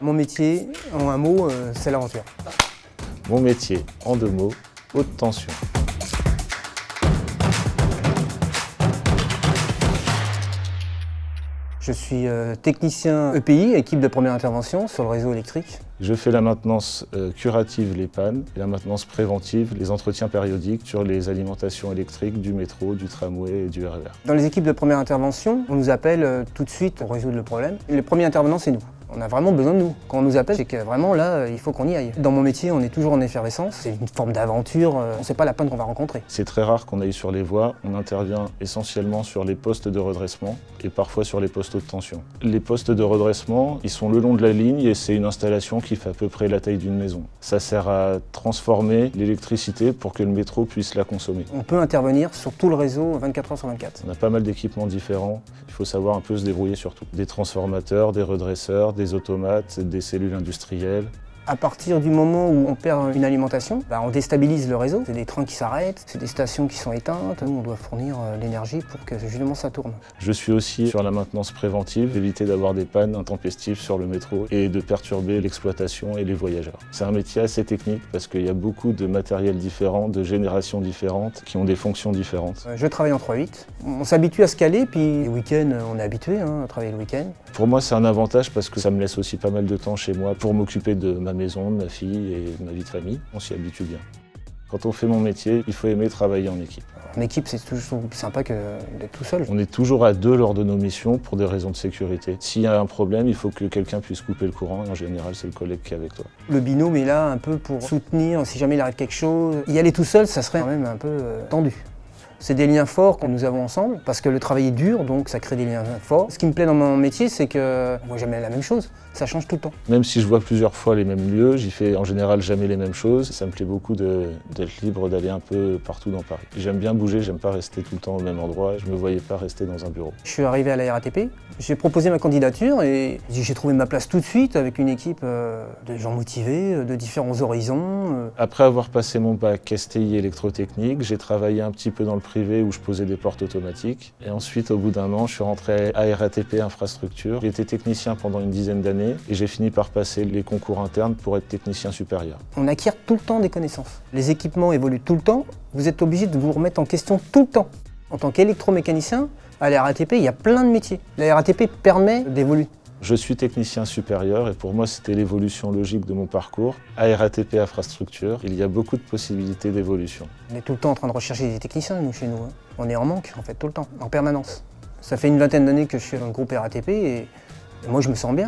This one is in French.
Mon métier, en un mot, c'est l'aventure. Mon métier, en 2 mots, haute tension. Je suis technicien EPI, équipe de première intervention sur le réseau électrique. Je fais la maintenance curative, les pannes, et la maintenance préventive, les entretiens périodiques sur les alimentations électriques du métro, du tramway et du RER. Dans les équipes de première intervention, on nous appelle tout de suite pour résoudre le problème. Le premier intervenant, c'est nous. On a vraiment besoin de nous. Quand on nous appelle, c'est que vraiment là, il faut qu'on y aille. Dans mon métier, on est toujours en effervescence. C'est une forme d'aventure. On ne sait pas la panne qu'on va rencontrer. C'est très rare qu'on aille sur les voies. On intervient essentiellement sur les postes de redressement et parfois sur les postes haute tension. Les postes de redressement, ils sont le long de la ligne et c'est une installation qui fait à peu près la taille d'une maison. Ça sert à transformer l'électricité pour que le métro puisse la consommer. On peut intervenir sur tout le réseau 24 heures sur 24. On a pas mal d'équipements différents. Il faut savoir un peu se débrouiller sur tout. Des transformateurs, des redresseurs, des automates, des cellules industrielles. À partir du moment où on perd une alimentation, on déstabilise le réseau. C'est des trains qui s'arrêtent, c'est des stations qui sont éteintes. Nous, on doit fournir l'énergie pour que justement ça tourne. Je suis aussi sur la maintenance préventive, éviter d'avoir des pannes intempestives sur le métro et de perturber l'exploitation et les voyageurs. C'est un métier assez technique parce qu'il y a beaucoup de matériel différent, de générations différentes, qui ont des fonctions différentes. Je travaille en 3/8. On s'habitue à se caler, puis les week-ends, on est habitué à travailler le week-end. Pour moi, c'est un avantage parce que ça me laisse aussi pas mal de temps chez moi pour m'occuper de ma maison, de ma fille et de ma vie de famille. On s'y habitue bien. Quand on fait mon métier, il faut aimer travailler en équipe. En équipe, c'est toujours plus sympa que d'être tout seul. On est toujours à 2 lors de nos missions pour des raisons de sécurité. S'il y a un problème, il faut que quelqu'un puisse couper le courant et en général, c'est le collègue qui est avec toi. Le binôme est là un peu pour soutenir si jamais il arrive quelque chose. Y aller tout seul, ça serait quand même un peu tendu. C'est des liens forts que nous avons ensemble, parce que le travail est dur, donc ça crée des liens forts. Ce qui me plaît dans mon métier, c'est que on voit jamais la même chose, ça change tout le temps. Même si je vois plusieurs fois les mêmes lieux, j'y fais en général jamais les mêmes choses. Ça me plaît beaucoup d'être libre d'aller un peu partout dans Paris. J'aime bien bouger, j'aime pas rester tout le temps au même endroit, je me voyais pas rester dans un bureau. Je suis arrivé à la RATP, j'ai proposé ma candidature et j'ai trouvé ma place tout de suite avec une équipe de gens motivés, de différents horizons. Après avoir passé mon bac STI électrotechnique, j'ai travaillé un petit peu dans le privé où je posais des portes automatiques. Et ensuite, au bout d'un an, je suis rentré à RATP Infrastructure. J'ai été technicien pendant une dizaine d'années et j'ai fini par passer les concours internes pour être technicien supérieur. On acquiert tout le temps des connaissances. Les équipements évoluent tout le temps. Vous êtes obligé de vous remettre en question tout le temps. En tant qu'électromécanicien, à la RATP, il y a plein de métiers. La RATP permet d'évoluer. Je suis technicien supérieur et pour moi c'était l'évolution logique de mon parcours. À RATP Infrastructure, il y a beaucoup de possibilités d'évolution. On est tout le temps en train de rechercher des techniciens, nous, chez nous. On est en manque, en fait, tout le temps, en permanence. Ça fait une vingtaine d'années que je suis dans le groupe RATP et moi je me sens bien.